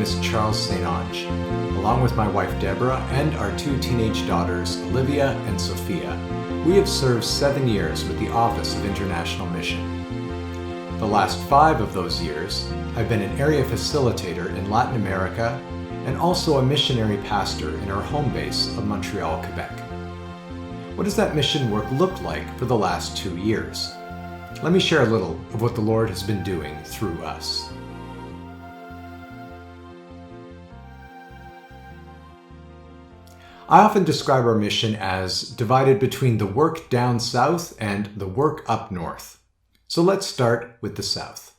is Charles St-Onge, along with my wife Deborah and our two teenage daughters, Olivia and Sophia. We have served 7 years with the Office of International Mission. The last 5 of those years, I've been an area facilitator in Latin America and also a missionary pastor in our home base of Montreal, Quebec. What does that mission work look like for the last 2 years? Let me share a little of what the Lord has been doing through us. I often describe our mission as divided between the work down south and the work up north. So let's start with the south.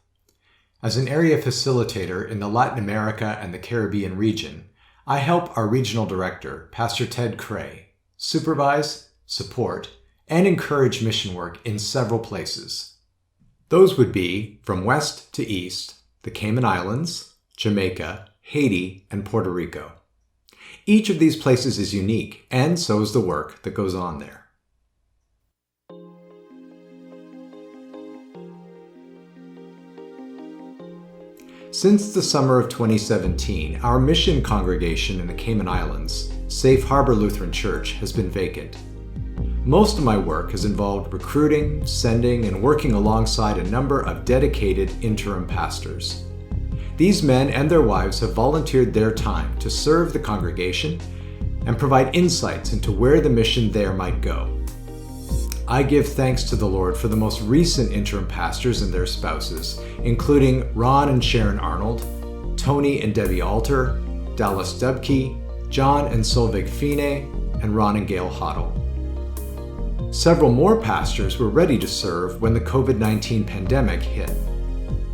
As an area facilitator in the Latin America and the Caribbean region, I help our regional director, Pastor Ted Cray, supervise, support, and encourage mission work in several places. Those would be, from west to east, the Cayman Islands, Jamaica, Haiti, and Puerto Rico. Each of these places is unique, and so is the work that goes on there. Since the summer of 2017, our mission congregation in the Cayman Islands, Safe Harbor Lutheran Church, has been vacant. Most of my work has involved recruiting, sending, and working alongside a number of dedicated interim pastors. These men and their wives have volunteered their time to serve the congregation and provide insights into where the mission there might go. I give thanks to the Lord for the most recent interim pastors and their spouses, including Ron and Sharon Arnold, Tony and Debbie Alter, Dallas Dubke, John and Solveig Fine, and Ron and Gail Hoddle. Several more pastors were ready to serve when the COVID-19 pandemic hit.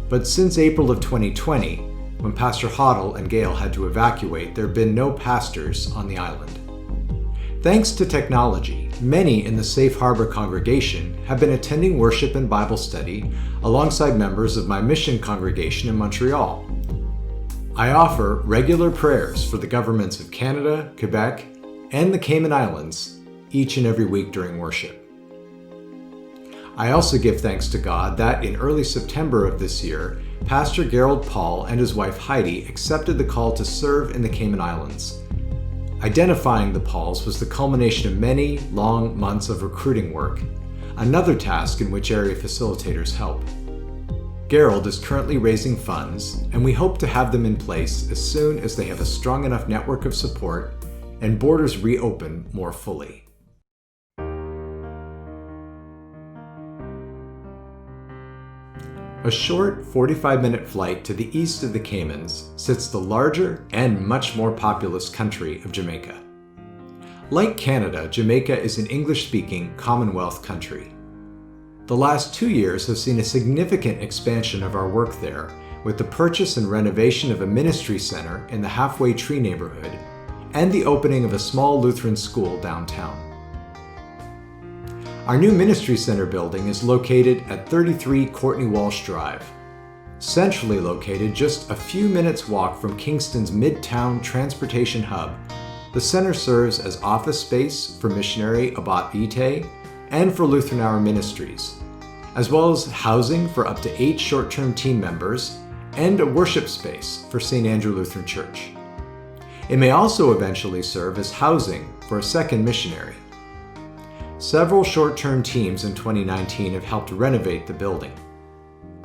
But since April of 2020, when Pastor Hoddle and Gail had to evacuate, there have been no pastors on the island. Thanks to technology, many in the Safe Harbor congregation have been attending worship and Bible study alongside members of my mission congregation in Montreal. I offer regular prayers for the governments of Canada, Quebec, and the Cayman Islands each and every week during worship. I also give thanks to God that in early September of this year, Pastor Gerald Paul and his wife Heidi accepted the call to serve in the Cayman Islands. Identifying the Pauls was the culmination of many long months of recruiting work, another task in which area facilitators help. Gerald is currently raising funds, and we hope to have them in place as soon as they have a strong enough network of support and borders reopen more fully. A short 45-minute flight to the east of the Caymans sits the larger and much more populous country of Jamaica. Like Canada, Jamaica is an English-speaking Commonwealth country. The last 2 years have seen a significant expansion of our work there, with the purchase and renovation of a ministry center in the Halfway Tree neighborhood and the opening of a small Lutheran school downtown. Our new Ministry Center building is located at 33 Courtney Walsh Drive. Centrally located just a few minutes walk from Kingston's Midtown transportation hub, the center serves as office space for missionary Abat Ite and for Lutheran Hour Ministries, as well as housing for up to 8 short-term team members and a worship space for St. Andrew Lutheran Church. It may also eventually serve as housing for a second missionary. Several short-term teams in 2019 have helped renovate the building.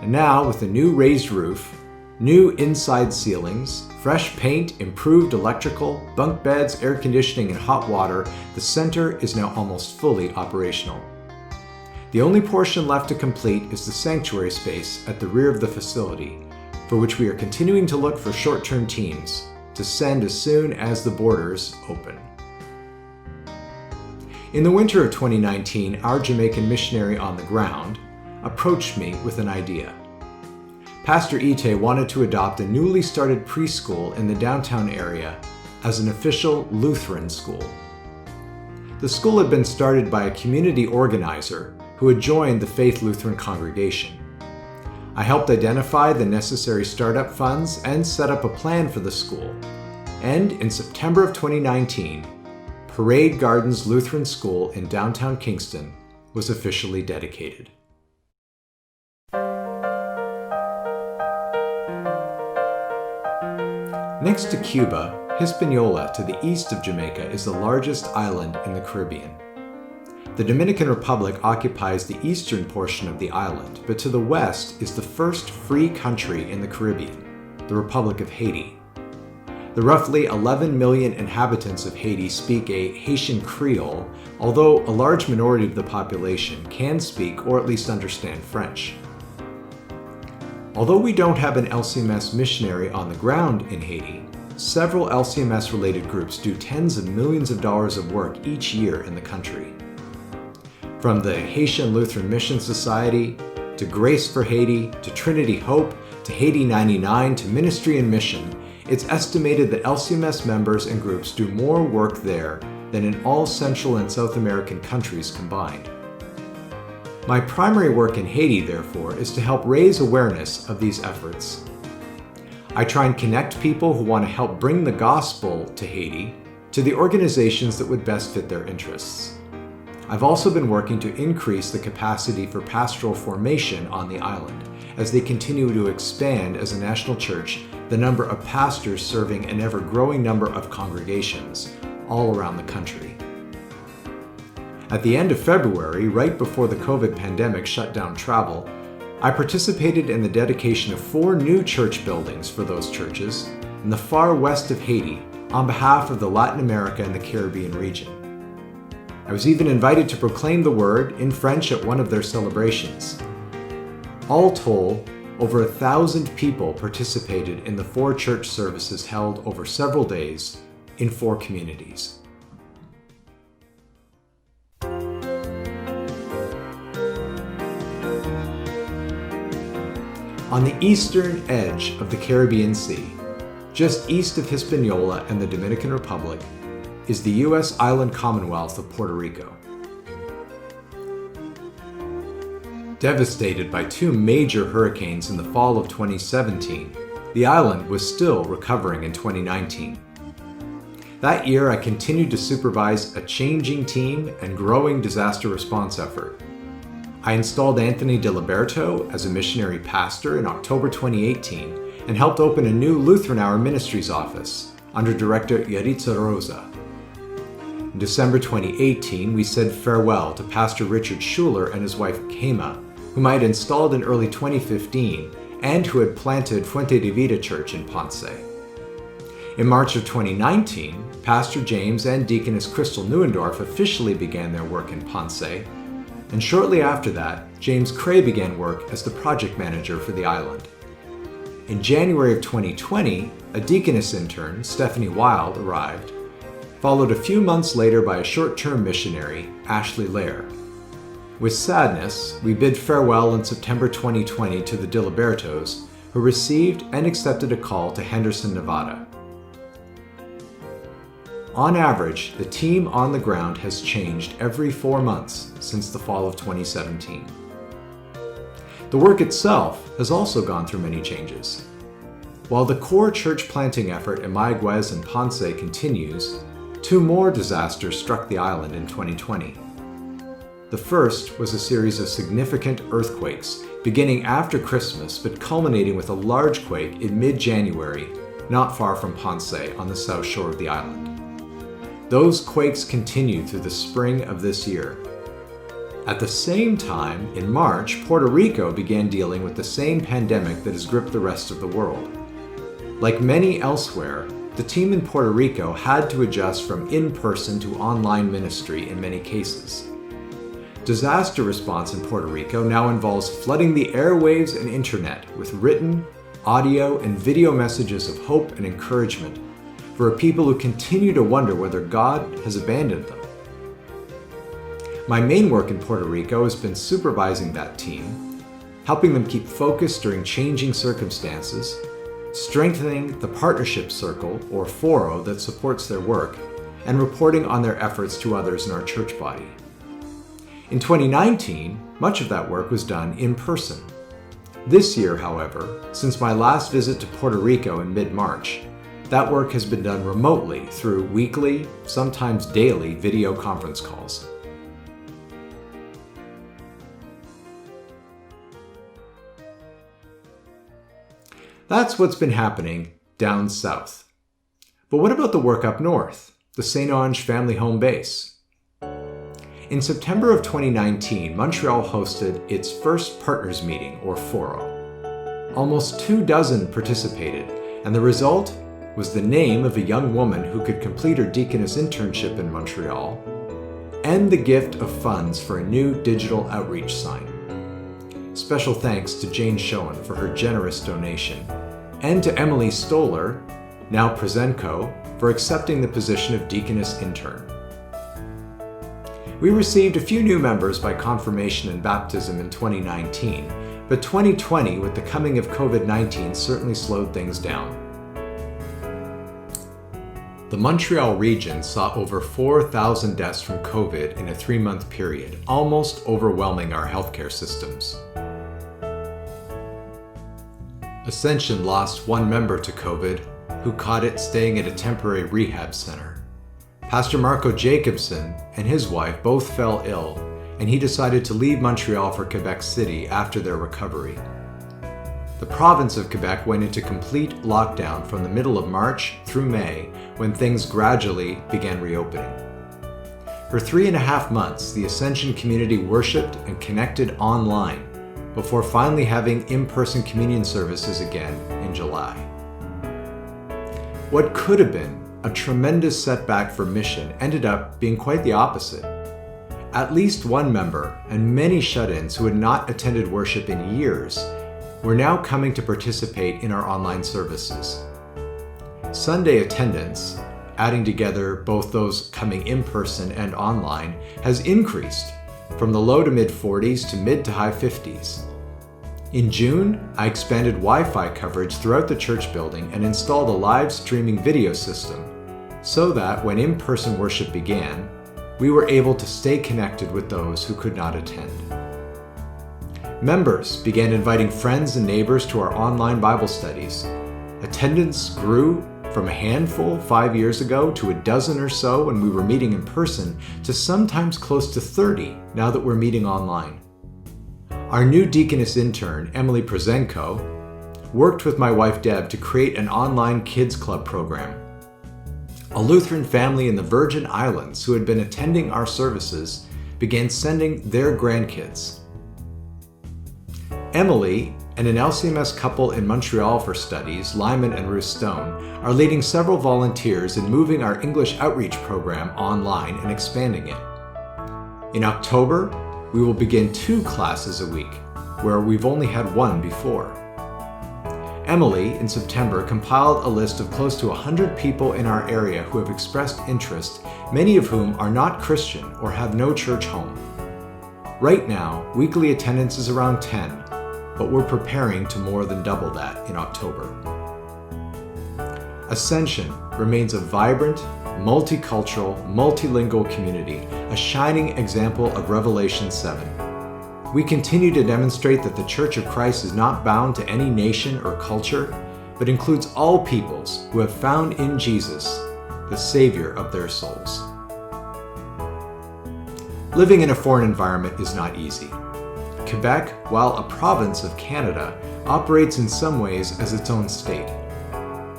And now, with a new raised roof, new inside ceilings, fresh paint, improved electrical, bunk beds, air conditioning, and hot water, the center is now almost fully operational. The only portion left to complete is the sanctuary space at the rear of the facility, for which we are continuing to look for short-term teams to send as soon as the borders open. In the winter of 2019, our Jamaican missionary on the ground approached me with an idea. Pastor Ite wanted to adopt a newly started preschool in the downtown area as an official Lutheran school. The school had been started by a community organizer who had joined the Faith Lutheran congregation. I helped identify the necessary startup funds and set up a plan for the school. And in September of 2019, Parade Gardens Lutheran School in downtown Kingston was officially dedicated. Next to Cuba, Hispaniola to the east of Jamaica is the largest island in the Caribbean. The Dominican Republic occupies the eastern portion of the island, but to the west is the first free country in the Caribbean, the Republic of Haiti. The roughly 11 million inhabitants of Haiti speak a Haitian Creole, although a large minority of the population can speak or at least understand French. Although we don't have an LCMS missionary on the ground in Haiti, several LCMS-related groups do tens of millions of dollars of work each year in the country. From the Haitian Lutheran Mission Society, to Grace for Haiti, to Trinity Hope, to Haiti 99, to Ministry and Mission, it's estimated that LCMS members and groups do more work there than in all Central and South American countries combined. My primary work in Haiti, therefore, is to help raise awareness of these efforts. I try and connect people who want to help bring the gospel to Haiti to the organizations that would best fit their interests. I've also been working to increase the capacity for pastoral formation on the island as they continue to expand as a national church, the number of pastors serving an ever-growing number of congregations all around the country. At the end of February, right before the COVID pandemic shut down travel, I participated in the dedication of 4 new church buildings for those churches in the far west of Haiti on behalf of the Latin America and the Caribbean region. I was even invited to proclaim the word in French at one of their celebrations. All told, over 1,000 people participated in the 4 church services held over several days in 4 communities. On the eastern edge of the Caribbean Sea, just east of Hispaniola and the Dominican Republic, is the U.S. island commonwealth of Puerto Rico. Devastated by 2 major hurricanes in the fall of 2017, the island was still recovering in 2019. That year, I continued to supervise a changing team and growing disaster response effort. I installed Anthony Diliberto as a missionary pastor in October 2018 and helped open a new Lutheran Hour Ministries office under Director Yaritza Rosa. In December 2018, we said farewell to Pastor Richard Schuler and his wife Kema, whom I had installed in early 2015 and who had planted Fuente de Vida Church in Ponce. In March of 2019, Pastor James and Deaconess Crystal Neuendorf officially began their work in Ponce, and shortly after that, James Cray began work as the project manager for the island. In January of 2020, a deaconess intern, Stephanie Wild, arrived, followed a few months later by a short-term missionary, Ashley Lair. With sadness, we bid farewell in September 2020 to the Dilibertos, who received and accepted a call to Henderson, Nevada. On average, the team on the ground has changed every 4 months since the fall of 2017. The work itself has also gone through many changes. While the core church planting effort in Mayaguez and Ponce continues, 2 more disasters struck the island in 2020. The first was a series of significant earthquakes, beginning after Christmas but culminating with a large quake in mid-January, not far from Ponce on the south shore of the island. Those quakes continued through the spring of this year. At the same time, in March, Puerto Rico began dealing with the same pandemic that has gripped the rest of the world. Like many elsewhere, the team in Puerto Rico had to adjust from in-person to online ministry in many cases. Disaster response in Puerto Rico now involves flooding the airwaves and internet with written, audio, and video messages of hope and encouragement for a people who continue to wonder whether God has abandoned them. My main work in Puerto Rico has been supervising that team, helping them keep focused during changing circumstances, strengthening the partnership circle, or foro, that supports their work, and reporting on their efforts to others in our church body. In 2019, much of that work was done in person. This year, however, since my last visit to Puerto Rico in mid-March, that work has been done remotely through weekly, sometimes daily, video conference calls. That's what's been happening down south. But what about the work up north, the St-Onge family home base? In September of 2019, Montreal hosted its first partners meeting, or foro. Almost 24 participated, and the result was the name of a young woman who could complete her deaconess internship in Montreal, and the gift of funds for a new digital outreach sign. Special thanks to Jane Schoen for her generous donation, and to Emily Stoller, now Presenko, for accepting the position of deaconess intern. We received a few new members by confirmation and baptism in 2019, but 2020, with the coming of COVID-19, certainly slowed things down. The Montreal region saw over 4,000 deaths from COVID in a 3-month period, almost overwhelming our healthcare systems. Ascension lost one member to COVID, who caught it staying at a temporary rehab center. Pastor Marco Jacobson and his wife both fell ill, and he decided to leave Montreal for Quebec City after their recovery. The province of Quebec went into complete lockdown from the middle of March through May, when things gradually began reopening. For 3.5 months, the Ascension community worshiped and connected online before finally having in-person communion services again in July. What could have been a tremendous setback for mission ended up being quite the opposite. At least one member and many shut-ins who had not attended worship in years were now coming to participate in our online services. Sunday attendance, adding together both those coming in person and online, has increased from the low to mid-40s to mid to high 50s. In June, I expanded Wi-Fi coverage throughout the church building and installed a live streaming video system so that when in-person worship began, we were able to stay connected with those who could not attend. Members began inviting friends and neighbors to our online Bible studies. Attendance grew from a handful 5 years ago to a dozen or so when we were meeting in person to sometimes close to 30 now that we're meeting online. Our new deaconess intern, Emily Presenko, worked with my wife Deb to create an online kids club program. A Lutheran family in the Virgin Islands who had been attending our services began sending their grandkids. Emily and an LCMS couple in Montreal for studies, Lyman and Ruth Stone, are leading several volunteers in moving our English outreach program online and expanding it. In October, we will begin 2 classes a week, where we've only had 1 before. Emily, in September, compiled a list of close to 100 people in our area who have expressed interest, many of whom are not Christian or have no church home. Right now, weekly attendance is around 10, but we're preparing to more than double that in October. Ascension remains a vibrant, multicultural, multilingual community, a shining example of Revelation 7. We continue to demonstrate that the Church of Christ is not bound to any nation or culture, but includes all peoples who have found in Jesus the Savior of their souls. Living in a foreign environment is not easy. Quebec, while a province of Canada, operates in some ways as its own state.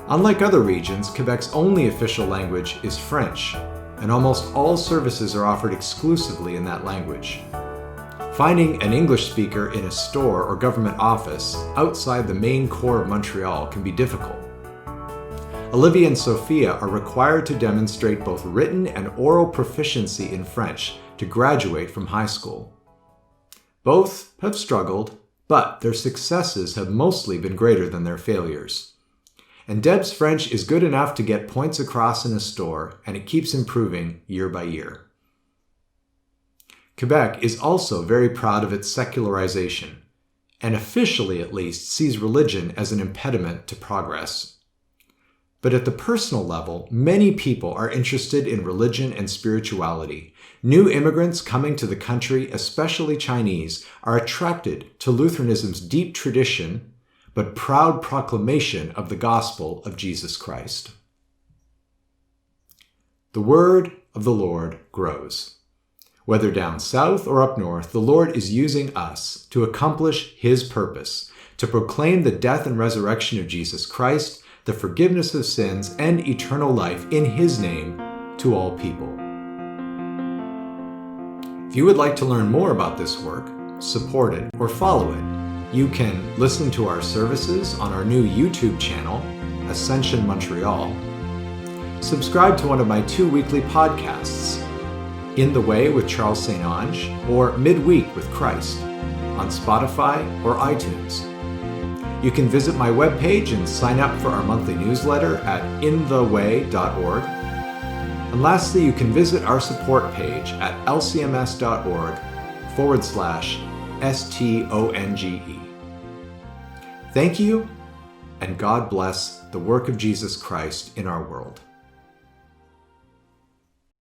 Unlike other regions, Quebec's only official language is French, and almost all services are offered exclusively in that language. Finding an English speaker in a store or government office outside the main core of Montreal can be difficult. Olivia and Sophia are required to demonstrate both written and oral proficiency in French to graduate from high school. Both have struggled, but their successes have mostly been greater than their failures. And Deb's French is good enough to get points across in a store, and it keeps improving year by year. Quebec is also very proud of its secularization, and officially at least sees religion as an impediment to progress. But at the personal level, many people are interested in religion and spirituality. New immigrants coming to the country, especially Chinese, are attracted to Lutheranism's deep tradition, but proud proclamation of the gospel of Jesus Christ. The word of the Lord grows. Whether down south or up north, the Lord is using us to accomplish His purpose, to proclaim the death and resurrection of Jesus Christ, the forgiveness of sins, and eternal life in His name to all people. If you would like to learn more about this work, support it, or follow it, you can listen to our services on our new YouTube channel, Ascension Montreal. Subscribe to one of my 2 weekly podcasts, In the Way with Charles St-Onge or Midweek with Christ, on Spotify or iTunes. You can visit my webpage and sign up for our monthly newsletter at intheway.org. And lastly, you can visit our support page at lcms.org/STONGE. Thank you, and God bless the work of Jesus Christ in our world.